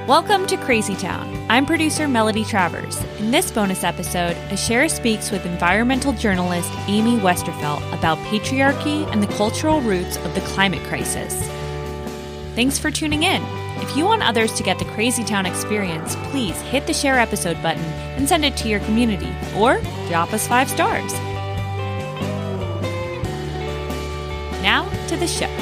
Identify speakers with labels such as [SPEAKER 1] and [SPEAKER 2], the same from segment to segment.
[SPEAKER 1] Welcome to Crazy Town. I'm producer Melody Travers. In this bonus episode, Ashera speaks with environmental journalist Amy Westervelt about patriarchy and the cultural roots of the climate crisis. Thanks for tuning in. If you want others to get the Crazy Town experience, please hit the share episode button and send it to your community, or drop us 5 stars. Now to the show.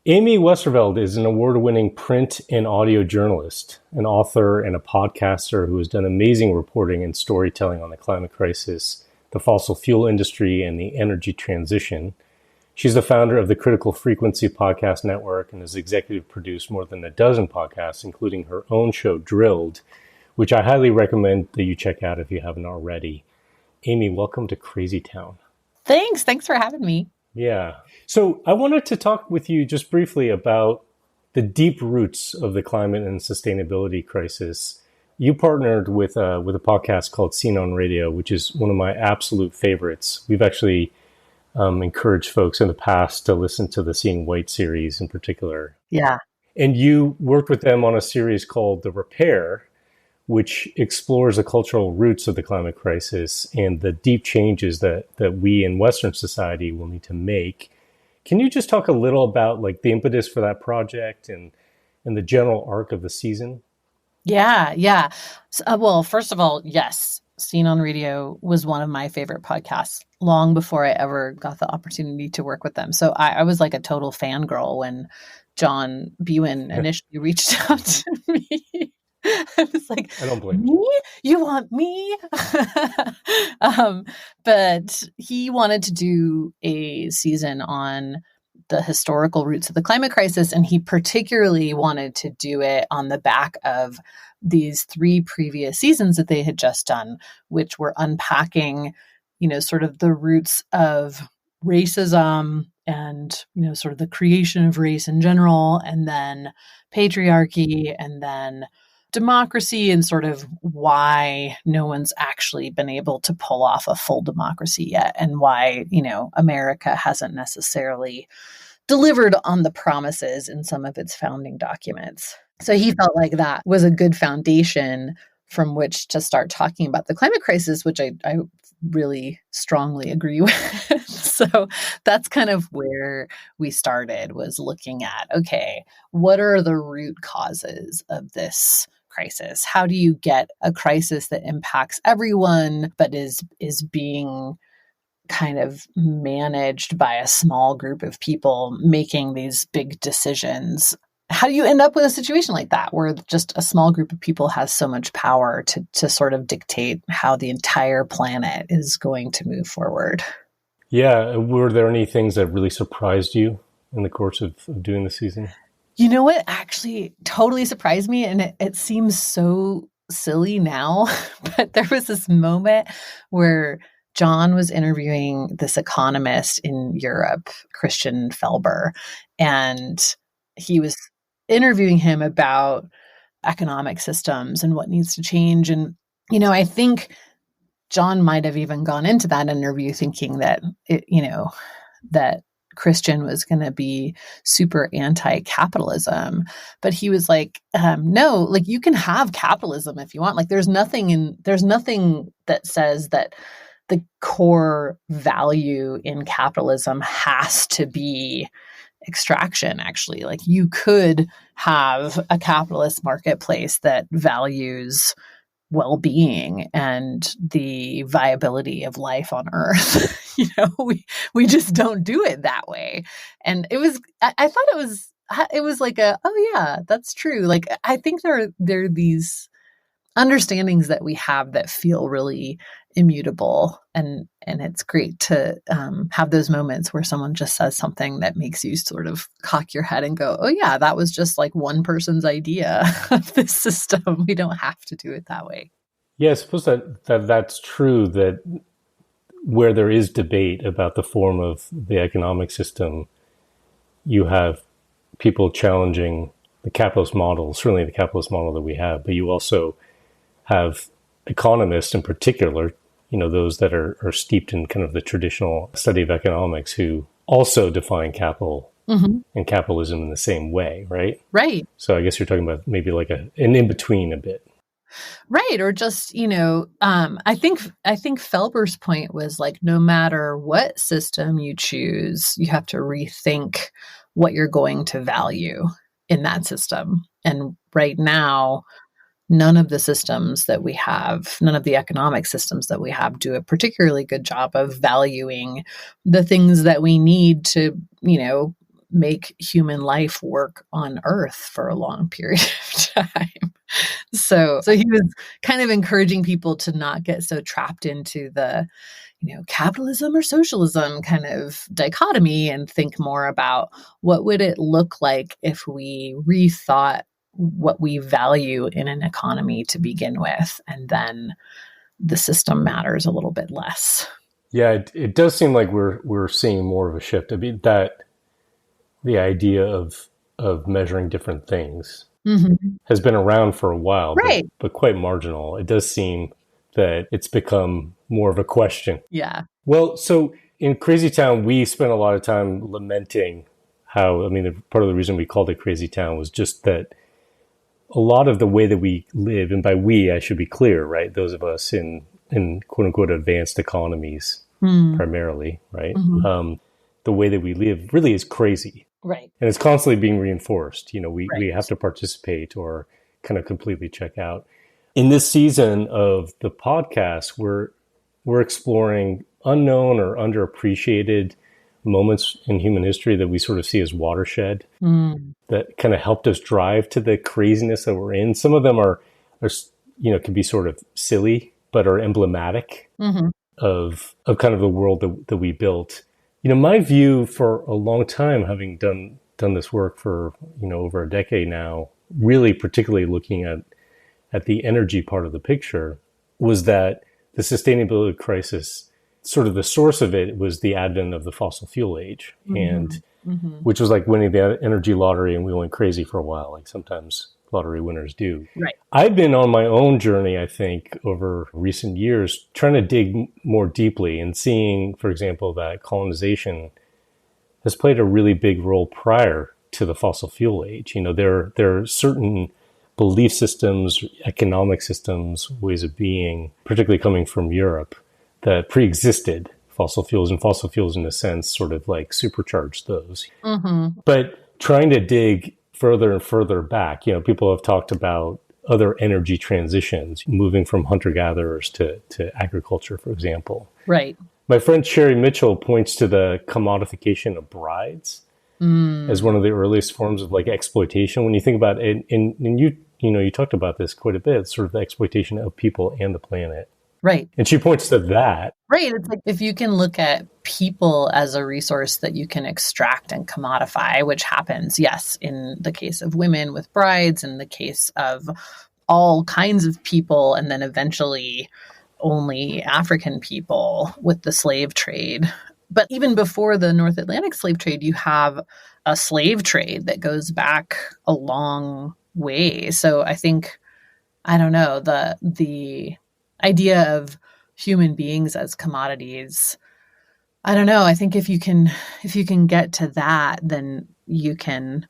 [SPEAKER 2] Amy Westervelt is an award-winning print and audio journalist, an author and a podcaster who has done amazing reporting and storytelling on the climate crisis, the fossil fuel industry, and the energy transition. She's the founder of the Critical Frequency Podcast Network and has executive produced more than a dozen podcasts, including her own show, Drilled, which I highly recommend that you check out if you haven't already. Amy, welcome to Crazy Town.
[SPEAKER 3] Thanks for having me.
[SPEAKER 2] Yeah. So I wanted to talk with you just briefly about the deep roots of the climate and sustainability crisis. You partnered with a podcast called Scene on Radio, which is one of my absolute favorites. We've actually encouraged folks in the past to listen to the Seeing White series in particular.
[SPEAKER 3] Yeah.
[SPEAKER 2] And you worked with them on a series called The Repair, which explores the cultural roots of the climate crisis and the deep changes that we in Western society will need to make. Can you just talk a little about like the impetus for that project and the general arc of the season?
[SPEAKER 3] Yeah. So, well, first of all, yes, Scene on Radio was one of my favorite podcasts long before I ever got the opportunity to work with them. So I was like a total fangirl when John Buen initially reached out to me. I was like,
[SPEAKER 2] I don't blame
[SPEAKER 3] me? You want me? But he wanted to do a season on the historical roots of the climate crisis. And he particularly wanted to do it on the back of these 3 previous seasons that they had just done, which were unpacking, sort of the roots of racism and, sort of the creation of race in general, and then patriarchy, and then democracy, and sort of why no one's actually been able to pull off a full democracy yet, and why, America hasn't necessarily delivered on the promises in some of its founding documents. So he felt like that was a good foundation from which to start talking about the climate crisis, which I really strongly agree with. So that's kind of where we started, was looking at, okay, what are the root causes of this crisis? How do you get a crisis that impacts everyone, but is being kind of managed by a small group of people making these big decisions? How do you end up with a situation like that, where just a small group of people has so much power to sort of dictate how the entire planet is going to move forward?
[SPEAKER 2] Yeah. Were there any things that really surprised you in the course of doing the season?
[SPEAKER 3] You know what actually totally surprised me, and it seems so silly now, but there was this moment where John was interviewing this economist in Europe, Christian Felber, and he was interviewing him about economic systems and what needs to change. And, I think John might have even gone into that interview thinking that, that Christian was going to be super anti-capitalism, but he was like, no, like you can have capitalism if you want. Like there's nothing that says that the core value in capitalism has to be extraction. Actually, like you could have a capitalist marketplace that values well-being and the viability of life on Earth. We just don't do it that way. And I thought it was like oh yeah, that's true. Like I think there are these understandings that we have that feel really immutable, and it's great to have those moments where someone just says something that makes you sort of cock your head and go, oh yeah, that was just like one person's idea of this system. We don't have to do it that way.
[SPEAKER 2] Yeah, I suppose that's true, that where there is debate about the form of the economic system, you have people challenging the capitalist model, certainly the capitalist model that we have, but you also have economists in particular, those that are steeped in kind of the traditional study of economics, who also define capital and capitalism in the same way, right?
[SPEAKER 3] Right.
[SPEAKER 2] So I guess you're talking about maybe like an in-between a bit.
[SPEAKER 3] Right. Or just, I think Felber's point was like, no matter what system you choose, you have to rethink what you're going to value in that system. And right now, none of the systems that we have, none of the economic systems that we have do a particularly good job of valuing the things that we need to, make human life work on Earth for a long period of time. So he was kind of encouraging people to not get so trapped into the, capitalism or socialism kind of dichotomy and think more about what would it look like if we rethought what we value in an economy to begin with, and then the system matters a little bit less.
[SPEAKER 2] Yeah, it does seem like we're seeing more of a shift. I mean, that the idea of measuring different things has been around for a while,
[SPEAKER 3] Right.
[SPEAKER 2] but quite marginal. It does seem that it's become more of a question.
[SPEAKER 3] Yeah.
[SPEAKER 2] Well, so in Crazy Town, we spent a lot of time lamenting how, I mean, part of the reason we called it Crazy Town was just that a lot of the way that we live, and by we, I should be clear, right? Those of us in quote unquote advanced economies, primarily, right? The way that we live really is crazy.
[SPEAKER 3] Right.
[SPEAKER 2] And it's constantly being reinforced. We
[SPEAKER 3] Right.
[SPEAKER 2] have to participate or kind of completely check out. In this season of the podcast, we're exploring unknown or underappreciated moments in human history that we sort of see as watershed that kind of helped us drive to the craziness that we're in. Some of them are can be sort of silly, but are emblematic of kind of the world that we built. My view for a long time, having done this work for, over a decade now, really particularly looking at the energy part of the picture, was that the sustainability crisis, sort of the source of it was the advent of the fossil fuel age, and which was like winning the energy lottery, and we went crazy for a while, like sometimes lottery winners do.
[SPEAKER 3] Right.
[SPEAKER 2] I've been on my own journey, I think, over recent years, trying to dig more deeply and seeing, for example, that colonization has played a really big role prior to the fossil fuel age. There are certain belief systems, economic systems, ways of being, particularly coming from Europe, that pre-existed fossil fuels, and fossil fuels, in a sense, sort of like supercharged those. But trying to dig further and further back, people have talked about other energy transitions, moving from hunter-gatherers to agriculture, for example.
[SPEAKER 3] Right.
[SPEAKER 2] My friend Sherry Mitchell points to the commodification of brides as one of the earliest forms of like exploitation. When you think about it, and you talked about this quite a bit, sort of the exploitation of people and the planet.
[SPEAKER 3] Right.
[SPEAKER 2] And she points to that.
[SPEAKER 3] Right. It's like if you can look at people as a resource that you can extract and commodify, which happens, yes, in the case of women with brides, in the case of all kinds of people, and then eventually only African people with the slave trade. But even before the North Atlantic slave trade, you have a slave trade that goes back a long way. So I think, I don't know, the idea of human beings as commodities, I don't know. I think if you can get to that, then you can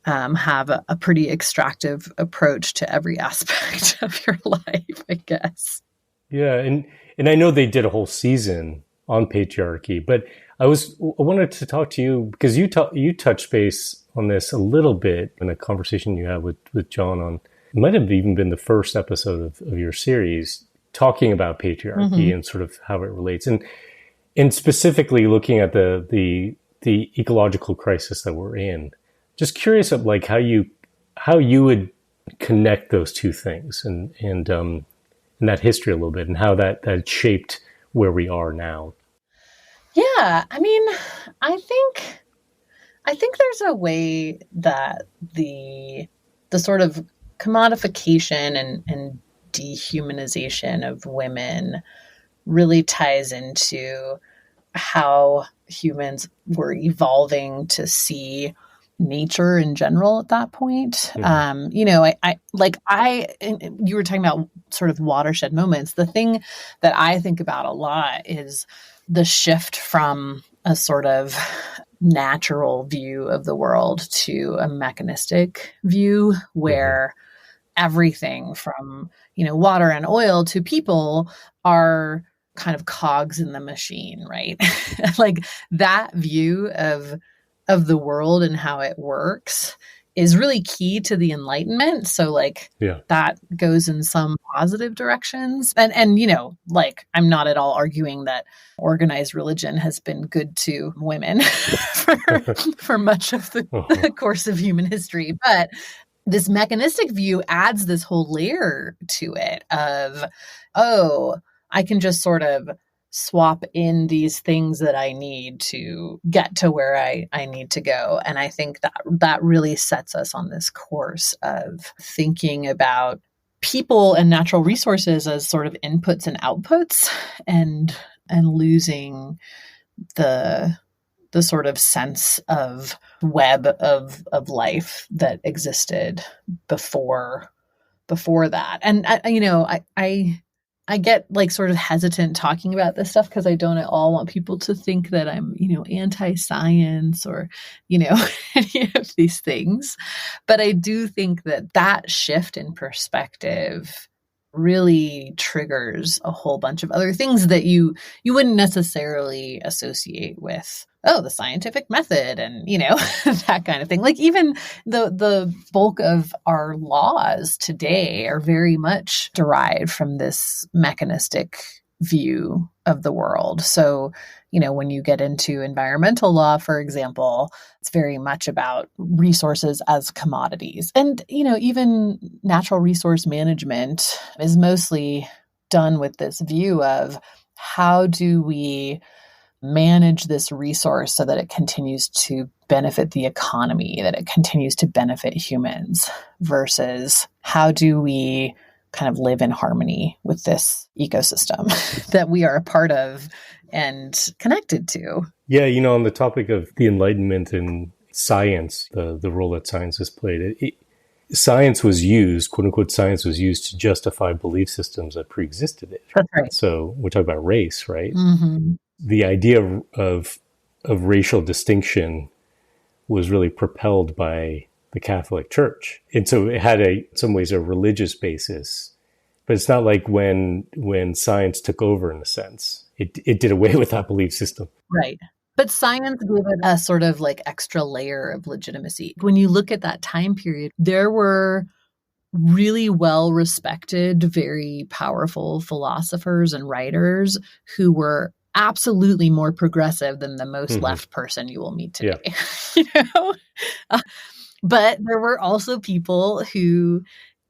[SPEAKER 3] have a pretty extractive approach to every aspect of your life, I guess.
[SPEAKER 2] Yeah, and I know they did a whole season on patriarchy, but I wanted to talk to you because you touched base on this a little bit in a conversation you had with John on, it might have even been the first episode of your series, talking about patriarchy and sort of how it relates, and specifically looking at the ecological crisis that we're in. Just curious of like how you would connect those two things and that history a little bit, and how that shaped where we are now.
[SPEAKER 3] Yeah, I mean, I think there's a way that the sort of commodification and dehumanization of women really ties into how humans were evolving to see nature in general at that point. You were talking about sort of watershed moments. The thing that I think about a lot is the shift from a sort of natural view of the world to a mechanistic view where everything from, water and oil to people are kind of cogs in the machine, right? Like that view of the world and how it works is really key to the Enlightenment. So like that goes in some positive directions. And like I'm not at all arguing that organized religion has been good to women for much of the course of human history. But this mechanistic view adds this whole layer to it of, oh, I can just sort of swap in these things that I need to get to where I need to go. And I think that really sets us on this course of thinking about people and natural resources as sort of inputs and outputs and losing the sort of sense of web of life that existed before that. And I get like sort of hesitant talking about this stuff because I don't at all want people to think that I'm, anti-science or, any of these things. But I do think that shift in perspective really triggers a whole bunch of other things that you wouldn't necessarily associate with, the scientific method and, that kind of thing. Like even the bulk of our laws today are very much derived from this mechanistic view of the world. So, when you get into environmental law, for example, it's very much about resources as commodities. And, even natural resource management is mostly done with this view of how do we manage this resource so that it continues to benefit the economy, that it continues to benefit humans, versus how do we kind of live in harmony with this ecosystem that we are a part of and connected to.
[SPEAKER 2] Yeah, on the topic of the Enlightenment and science, the role that science has played, science was used, quote unquote, science was used to justify belief systems that preexisted it.
[SPEAKER 3] That's right.
[SPEAKER 2] So we're talking about race, right?
[SPEAKER 3] Mm-hmm.
[SPEAKER 2] The idea of racial distinction was really propelled by the Catholic Church. And so it had in some ways a religious basis, but it's not like when science took over, in a sense. It did away with that belief system.
[SPEAKER 3] Right. But science gave it a sort of like extra layer of legitimacy. When you look at that time period, there were really well-respected, very powerful philosophers and writers who were absolutely more progressive than the most left person you will meet today. Yeah. But there were also people who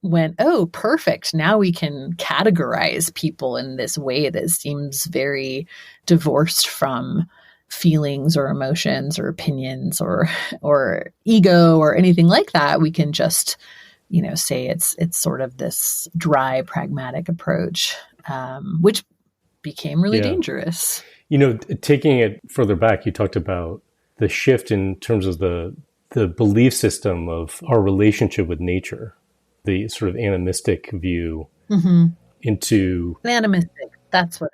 [SPEAKER 3] went, oh, perfect. Now we can categorize people in this way that seems very divorced from feelings or emotions or opinions or ego or anything like that. We can just, say it's sort of this dry, pragmatic approach, which became really dangerous.
[SPEAKER 2] Taking it further back, you talked about the shift in terms of the belief system of our relationship with nature, the sort of animistic view into
[SPEAKER 3] animistic. That's the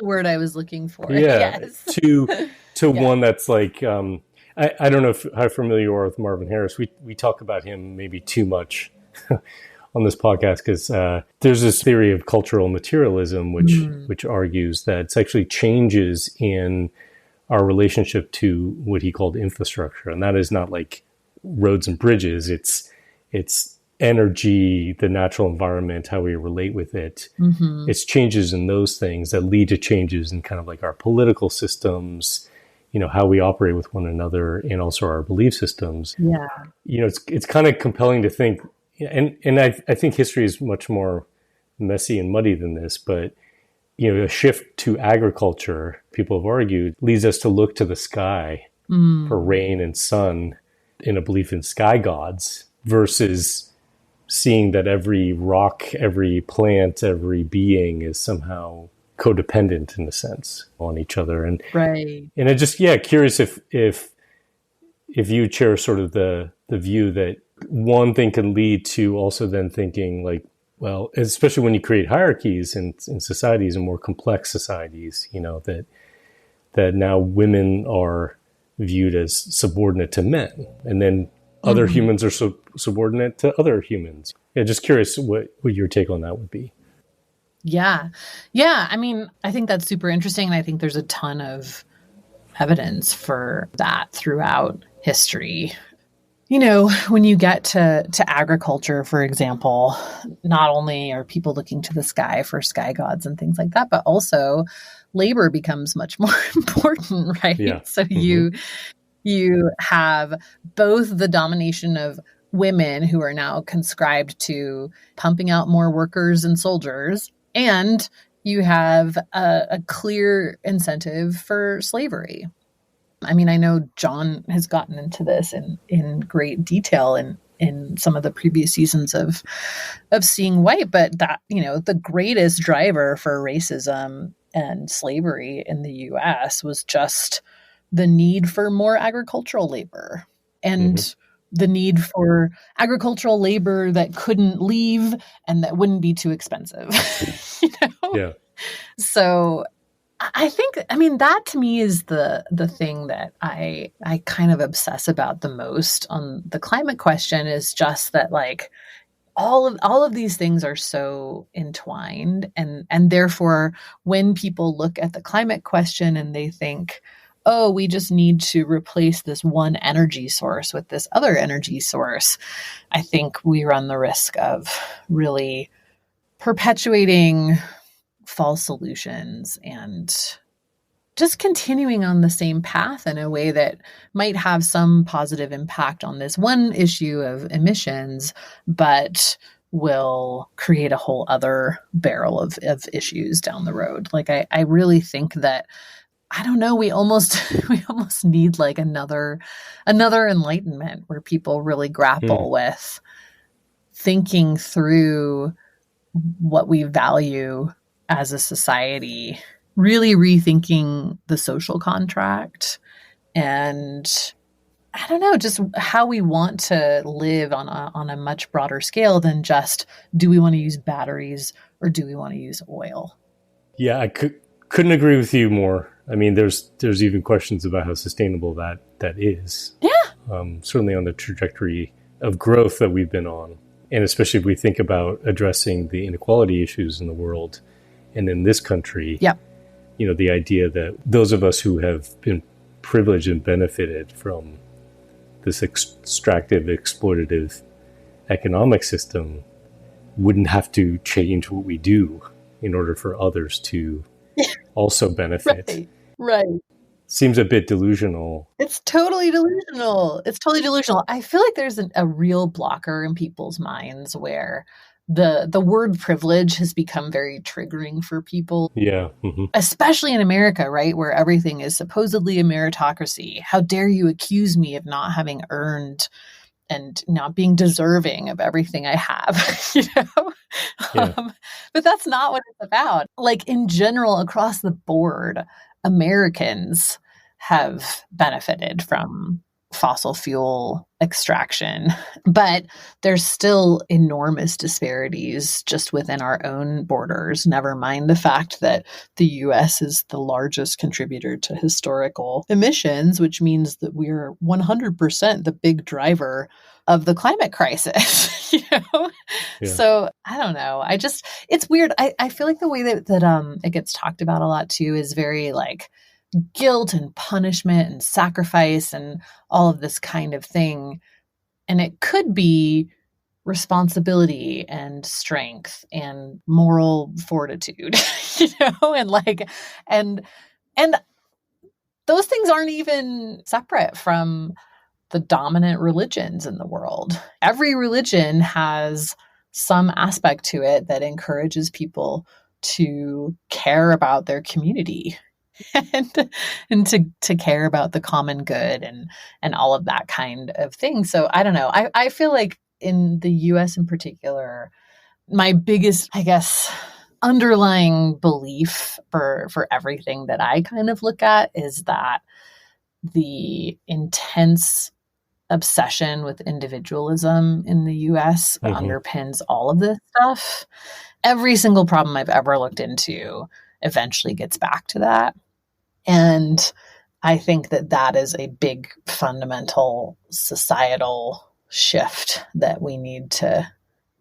[SPEAKER 3] word I was looking for.
[SPEAKER 2] Yeah.
[SPEAKER 3] Yes.
[SPEAKER 2] To one that's like, I don't know how familiar you are with Marvin Harris. We talk about him maybe too much on this podcast because there's this theory of cultural materialism, which argues that it's actually changes in our relationship to what he called infrastructure. And that is not like roads and bridges. It's energy, the natural environment, how we relate with it. It's changes in those things that lead to changes in kind of like our political systems, how we operate with one another, and also our belief systems.
[SPEAKER 3] Yeah.
[SPEAKER 2] It's kind of compelling to think, and I think history is much more messy and muddy than this, but a shift to agriculture, people have argued, leads us to look to the sky for rain and sun in a belief in sky gods versus seeing that every rock, every plant, every being is somehow codependent in a sense on each other. And
[SPEAKER 3] right.
[SPEAKER 2] And I just, curious if you share sort of the view that one thing can lead to also then thinking like, well, especially when you create hierarchies in societies and more complex societies, that now women are viewed as subordinate to men, and then other humans are subordinate to other humans. Yeah, just curious what your take on that would be.
[SPEAKER 3] Yeah. Yeah. I mean, I think that's super interesting. And I think there's a ton of evidence for that throughout history. You know, when you get to agriculture, for example, not only are people looking to the sky for sky gods and things like that, but also labor becomes much more important, right?
[SPEAKER 2] Yeah.
[SPEAKER 3] So you have both the domination of women who are now conscribed to pumping out more workers and soldiers, and you have a clear incentive for slavery. I mean, I know John has gotten into this in great detail in some of the previous seasons of Seeing White, but that, you know, the greatest driver for racism and slavery in the US was just the need for more agricultural labor and the need for agricultural labor that couldn't leave and that wouldn't be too expensive. You know?
[SPEAKER 2] Yeah.
[SPEAKER 3] So I think, I mean, that to me is the thing that I kind of obsess about the most on the climate question, is just that, like, all of these things are so entwined, and therefore when people look at the climate question and they think, oh, we just need to replace this one energy source with this other energy source, I think we run the risk of really perpetuating false solutions and just continuing on the same path in a way that might have some positive impact on this one issue of emissions, but will create a whole other barrel of issues down the road. Like, I really think that, I don't know, we almost need like another enlightenment where people really grapple with thinking through what we value as a society, really rethinking the social contract, and I don't know, just how we want to live on a much broader scale than just, do we want to use batteries or do we want to use oil?
[SPEAKER 2] Yeah, I couldn't agree with you more. I mean, there's even questions about how sustainable that is.
[SPEAKER 3] Yeah.
[SPEAKER 2] Certainly on the trajectory of growth that we've been on. And especially if we think about addressing the inequality issues in the world and in this country, you know, the idea that those of us who have been privileged and benefited from this extractive, exploitative economic system wouldn't have to change what we do in order for others to also benefit.
[SPEAKER 3] Right.
[SPEAKER 2] Seems a bit delusional.
[SPEAKER 3] It's totally delusional. I feel like there's a real blocker in people's minds where the word privilege has become very triggering for people.
[SPEAKER 2] Yeah.
[SPEAKER 3] Especially in America, right? Where everything is supposedly a meritocracy. How dare you accuse me of not having earned and not being deserving of everything I have, you know?
[SPEAKER 2] Yeah.
[SPEAKER 3] But that's not what it's about. Like, in general, across the board, Americans have benefited from fossil fuel extraction, but there's still enormous disparities just within our own borders, never mind the fact that the US is the largest contributor to historical emissions, which means that we're 100% the big driver of the climate crisis. You know?
[SPEAKER 2] Yeah.
[SPEAKER 3] So I don't know. It's weird. I feel like the way that it gets talked about a lot too is very like guilt and punishment and sacrifice and all of this kind of thing. And it could be responsibility and strength and moral fortitude, you know, and those things aren't even separate from the dominant religions in the world. Every religion has some aspect to it that encourages people to care about their community and to care about the common good and all of that kind of thing. So I don't know. I feel like in the US in particular, my biggest, I guess, underlying belief for everything that I kind of look at is that the intense obsession with individualism in the US underpins all of this stuff. Every single problem I've ever looked into eventually gets back to that. And I think that that is a big fundamental societal shift that we need to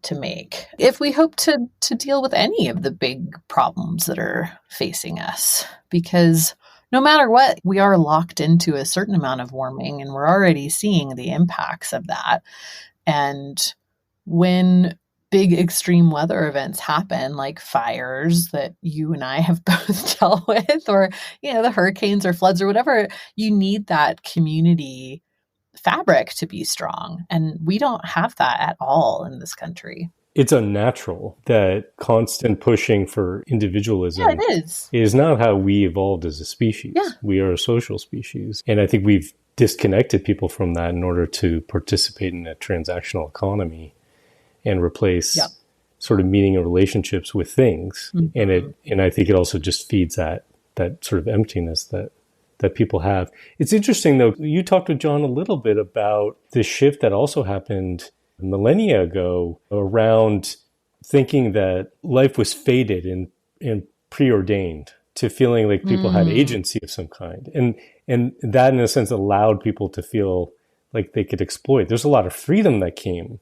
[SPEAKER 3] make if we hope to deal with any of the big problems that are facing us. Because no matter what, we are locked into a certain amount of warming, and we're already seeing the impacts of that. And when big extreme weather events happen, like fires that you and I have both dealt with, or, the hurricanes or floods or whatever, you need that community fabric to be strong. And we don't have that at all in this country.
[SPEAKER 2] It's unnatural. That constant pushing for individualism
[SPEAKER 3] it
[SPEAKER 2] is not how we evolved as a species.
[SPEAKER 3] Yeah.
[SPEAKER 2] We are a social species. And I think we've disconnected people from that in order to participate in a transactional economy and replace sort of meaning of relationships with things. Mm-hmm. And I think it also just feeds that sort of emptiness that people have. It's interesting, though, you talked with John a little bit about the shift that also happened millennia ago around thinking that life was fated and preordained, to feeling like people had agency of some kind. And that, in a sense, allowed people to feel like they could exploit. There's a lot of freedom that came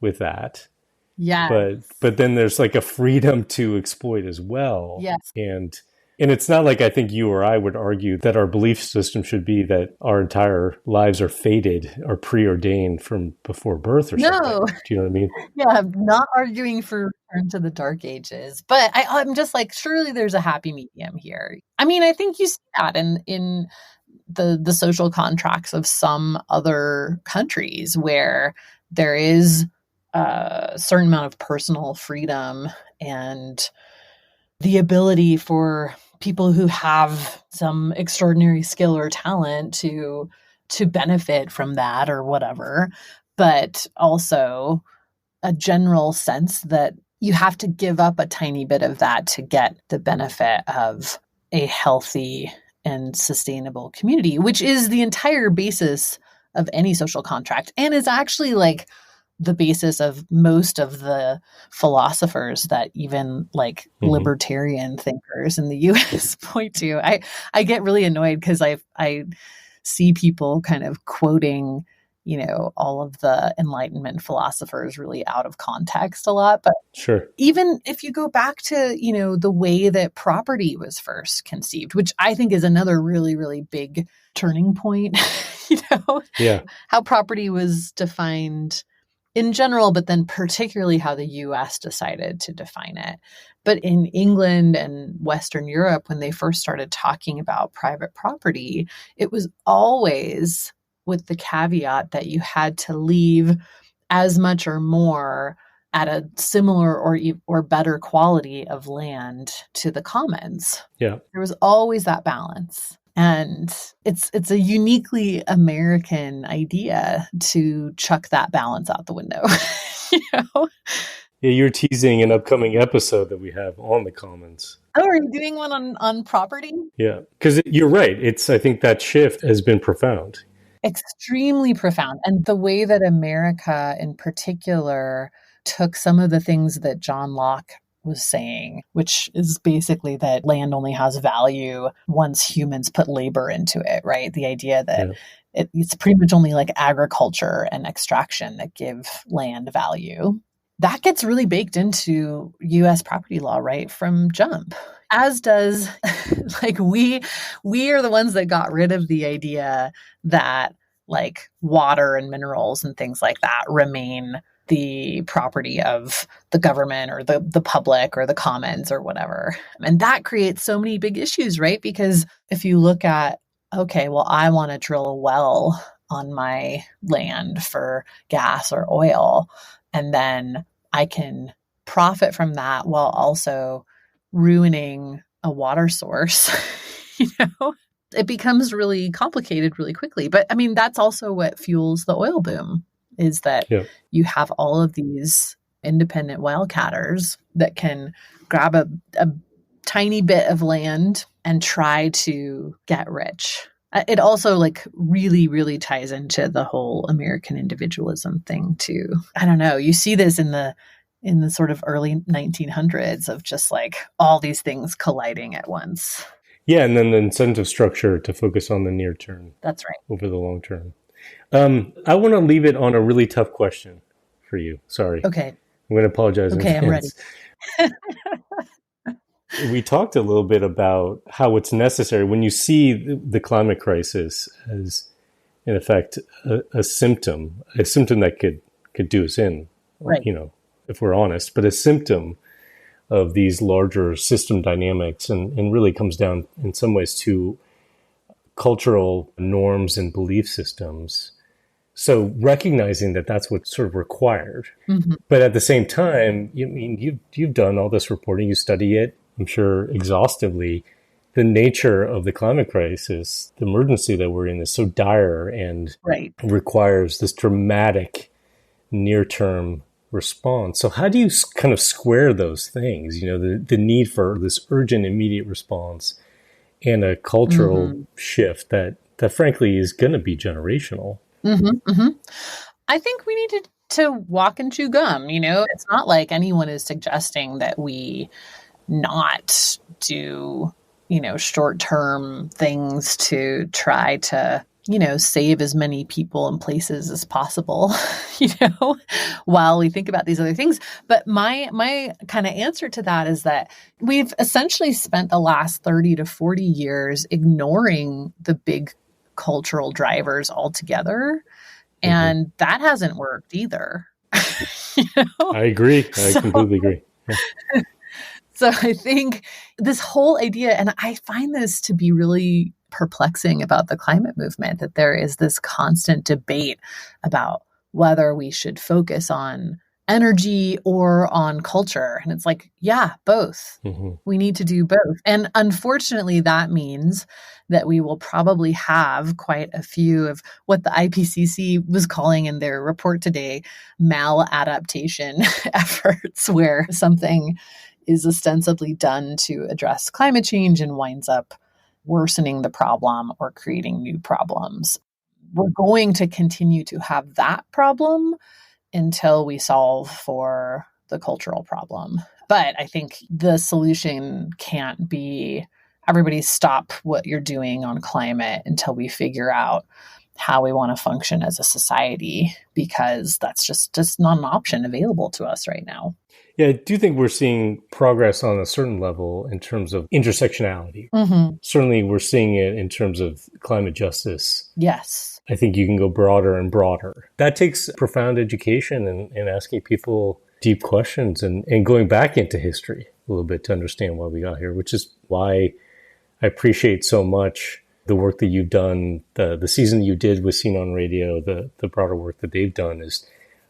[SPEAKER 2] with that.
[SPEAKER 3] Yeah.
[SPEAKER 2] But then there's like a freedom to exploit as well.
[SPEAKER 3] Yes.
[SPEAKER 2] And it's not like I think you or I would argue that our belief system should be that our entire lives are fated or preordained from before birth or something.
[SPEAKER 3] No.
[SPEAKER 2] Do you know what I mean?
[SPEAKER 3] Yeah, I'm not arguing for return to the Dark Ages, but I'm just like, surely there's a happy medium here. I mean, I think you see that in the social contracts of some other countries where there is a certain amount of personal freedom and the ability for people who have some extraordinary skill or talent to benefit from that or whatever, but also a general sense that you have to give up a tiny bit of that to get the benefit of a healthy and sustainable community, which is the entire basis of any social contract, and is actually like the basis of most of the philosophers that even like libertarian thinkers in the US point to. I get really annoyed because I see people kind of quoting, all of the Enlightenment philosophers really out of context a lot. But
[SPEAKER 2] sure,
[SPEAKER 3] even if you go back to, the way that property was first conceived, which I think is another really, really big turning point, how property was defined in general, but then particularly how the US decided to define it. But in England and Western Europe, when they first started talking about private property, it was always with the caveat that you had to leave as much or more at a similar or better quality of land to the commons.
[SPEAKER 2] Yeah.
[SPEAKER 3] There was always that balance. And it's a uniquely American idea to chuck that balance out the window.
[SPEAKER 2] Yeah, you're teasing an upcoming episode that we have on the commons.
[SPEAKER 3] Oh, are you doing one on property?
[SPEAKER 2] Yeah, because you're right. I think that shift has been profound.
[SPEAKER 3] Extremely profound. And the way that America in particular took some of the things that John Locke was saying, which is basically that land only has value once humans put labor into it, right? The idea that it's pretty much only like agriculture and extraction that give land value. That gets really baked into US property law right from jump, as does like we are the ones that got rid of the idea that like water and minerals and things like that remain the property of the government or the public or the commons or whatever. And that creates so many big issues, right? Because if you look at, okay, well, I want to drill a well on my land for gas or oil, and then I can profit from that while also ruining a water source, it becomes really complicated really quickly. But I mean, that's also what fuels the oil boom, is that you have all of these independent wildcatters that can grab a tiny bit of land and try to get rich. It also like really, really ties into the whole American individualism thing too. I don't know. You see this in the sort of early 1900s of just like all these things colliding at once.
[SPEAKER 2] Yeah, and then the incentive structure to focus on the near term
[SPEAKER 3] That's right.
[SPEAKER 2] over the long term. I want to leave it on a really tough question for you. Sorry.
[SPEAKER 3] Okay.
[SPEAKER 2] I'm going to apologize in
[SPEAKER 3] Okay, I'm ready.
[SPEAKER 2] advance. We talked a little bit about how it's necessary when you see the climate crisis as, in effect, a symptom that could do us in,
[SPEAKER 3] Right.
[SPEAKER 2] if we're honest, but a symptom of these larger system dynamics and really comes down in some ways to cultural norms and belief systems. So recognizing that that's what's sort of required.
[SPEAKER 3] Mm-hmm.
[SPEAKER 2] But at the same time, you've done all this reporting, you study it, I'm sure, exhaustively. The nature of the climate crisis, the emergency that we're in is so dire and
[SPEAKER 3] Right.
[SPEAKER 2] requires this dramatic near-term response. So how do you kind of square those things? The need for this urgent, immediate response and a cultural shift that frankly is going to be generational.
[SPEAKER 3] Mm-hmm. Mm-hmm. I think we need to walk and chew gum. It's not like anyone is suggesting that we not do, short-term things to try to, save as many people and places as possible, while we think about these other things. But my kind of answer to that is that we've essentially spent the last 30 to 40 years ignoring the big cultural drivers altogether. And that hasn't worked either.
[SPEAKER 2] I agree. I completely agree. Yeah.
[SPEAKER 3] So I think this whole idea, and I find this to be really perplexing about the climate movement, that there is this constant debate about whether we should focus on energy or on culture. And it's like, yeah, both. Mm-hmm. We need to do both. And unfortunately, that means that we will probably have quite a few of what the IPCC was calling in their report today, maladaptation efforts, where something is ostensibly done to address climate change and winds up worsening the problem or creating new problems. We're going to continue to have that problem until we solve for the cultural problem. But I think the solution can't be everybody stop what you're doing on climate until we figure out how we want to function as a society, because that's just not an option available to us right now.
[SPEAKER 2] Yeah, I do think we're seeing progress on a certain level in terms of intersectionality. Mm-hmm. Certainly, we're seeing it in terms of climate justice.
[SPEAKER 3] Yes.
[SPEAKER 2] I think you can go broader and broader. That takes profound education and asking people deep questions and going back into history a little bit to understand why we got here, which is why I appreciate so much the work that you've done, the season you did with Scene on Radio, the broader work that they've done is,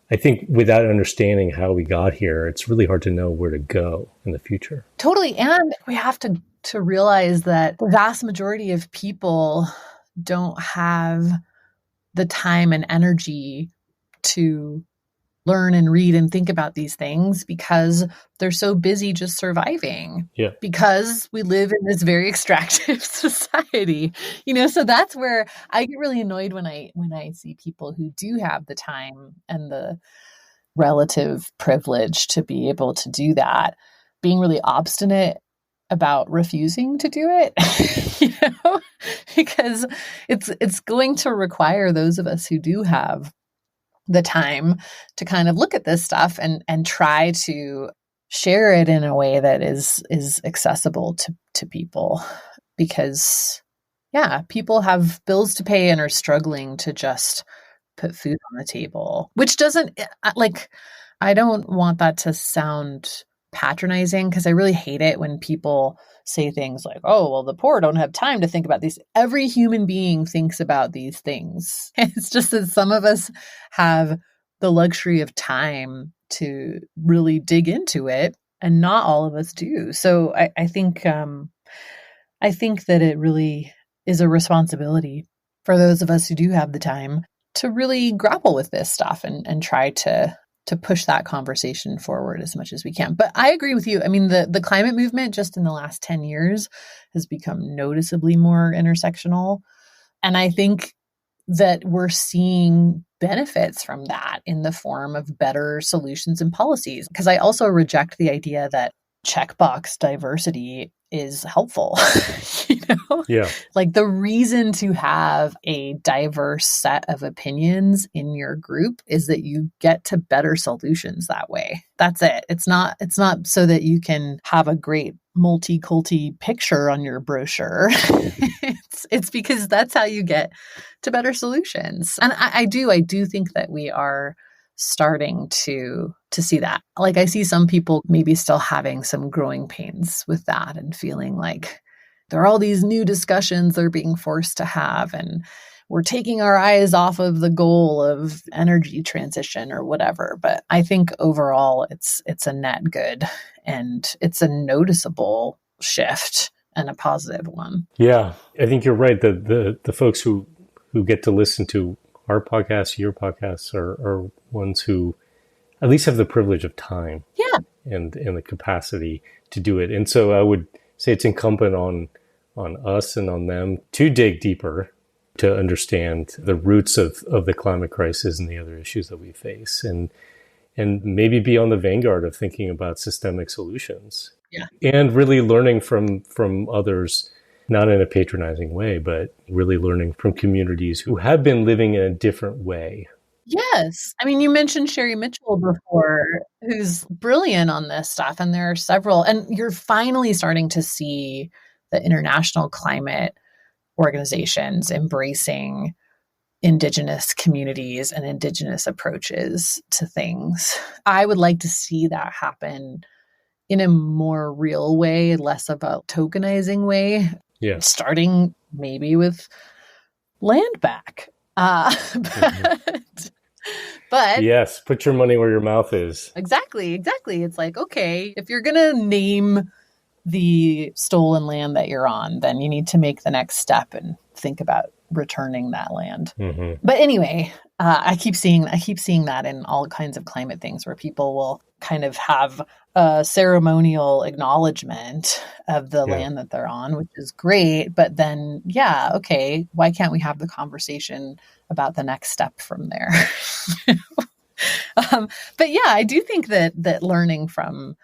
[SPEAKER 2] I think without understanding how we got here, it's really hard to know where to go in the future.
[SPEAKER 3] Totally. And we have to realize that the vast majority of people don't have the time and energy to learn and read and think about these things because they're so busy just surviving.
[SPEAKER 2] Yeah.
[SPEAKER 3] Because we live in this very extractive society, so that's where I get really annoyed when I see people who do have the time and the relative privilege to be able to do that, being really obstinate about refusing to do it, because it's going to require those of us who do have the time to kind of look at this stuff and try to share it in a way that is accessible to people, because people have bills to pay and are struggling to just put food on the table, which doesn't, I don't want that to sound patronizing, because I really hate it when people say things like, oh, well, the poor don't have time to think about these. Every human being thinks about these things. It's just that some of us have the luxury of time to really dig into it, and not all of us do. So I think that it really is a responsibility for those of us who do have the time to really grapple with this stuff and try to push that conversation forward as much as we can. But I agree with you. I mean, the climate movement just in the last 10 years has become noticeably more intersectional. And I think that we're seeing benefits from that in the form of better solutions and policies. Because I also reject the idea that checkbox diversity is helpful. You know?
[SPEAKER 2] Yeah.
[SPEAKER 3] Like the reason to have a diverse set of opinions in your group is that you get to better solutions that way. That's it. It's not so that you can have a great multi-culti picture on your brochure. It's because that's how you get to better solutions. And I do think that we are starting to see that. Like I see some people maybe still having some growing pains with that and feeling like there are all these new discussions they're being forced to have, and we're taking our eyes off of the goal of energy transition or whatever. But I think overall it's a net good, and it's a noticeable shift and a positive one.
[SPEAKER 2] Yeah, I think you're right. The folks who get to listen to our podcasts, your podcasts, are ones who at least have the privilege of time,
[SPEAKER 3] Yeah,
[SPEAKER 2] and the capacity to do it. And so I would say it's incumbent on us and on them to dig deeper, to understand the roots of the climate crisis and the other issues that we face, and maybe be on the vanguard of thinking about systemic solutions.
[SPEAKER 3] Yeah.
[SPEAKER 2] And really learning from others, not in a patronizing way, but really learning from communities who have been living in a different way.
[SPEAKER 3] Yes. I mean, you mentioned Sherry Mitchell before, who's brilliant on this stuff. And there are several, and you're finally starting to see the international climate organizations embracing Indigenous communities and Indigenous approaches to things. I would like to see that happen in a more real way, less about tokenizing way.
[SPEAKER 2] Yeah.
[SPEAKER 3] Starting maybe with land back. But
[SPEAKER 2] yes, put your money where your mouth is.
[SPEAKER 3] Exactly. It's like, okay, if you're going to name the stolen land that you're on, then you need to make the next step and think about returning that land.
[SPEAKER 2] Mm-hmm.
[SPEAKER 3] But anyway, I keep seeing that in all kinds of climate things where people will kind of have a ceremonial acknowledgement of the land that they're on, which is great. But then, okay, why can't we have the conversation about the next step from there? But yeah, I do think that learning from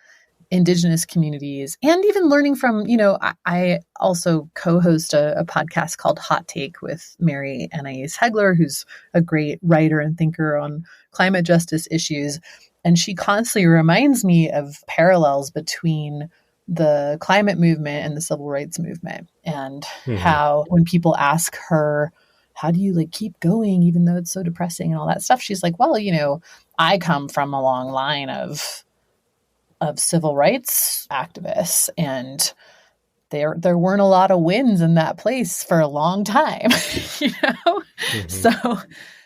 [SPEAKER 3] Indigenous communities, and even learning from, I also co-host a podcast called Hot Take with Mary Anais Hegler, who's a great writer and thinker on climate justice issues. And she constantly reminds me of parallels between the climate movement and the civil rights movement, and how when people ask her, how do you keep going even though it's so depressing and all that stuff, she's like, well, I come from a long line of civil rights activists, and there weren't a lot of wins in that place for a long time,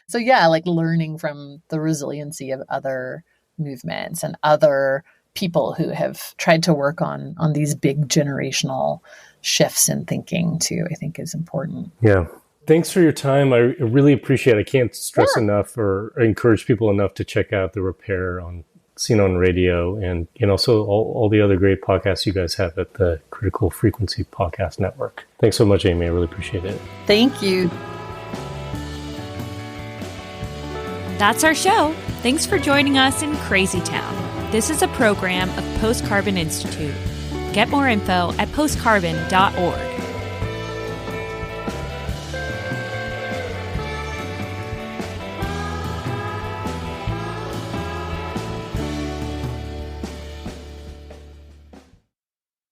[SPEAKER 3] So yeah, learning from the resiliency of other movements and other people who have tried to work on these big generational shifts in thinking too, I think is important.
[SPEAKER 2] Yeah. Thanks for your time. I really appreciate it. I can't stress enough or encourage people enough to check out The Repair on Seen on Radio, and also all the other great podcasts you guys have at the Critical Frequency Podcast Network. Thanks so much, Amy. I really appreciate it.
[SPEAKER 3] Thank you.
[SPEAKER 1] That's our show. Thanks for joining us in Crazy Town. This is a program of Post Carbon Institute. Get more info at postcarbon.org.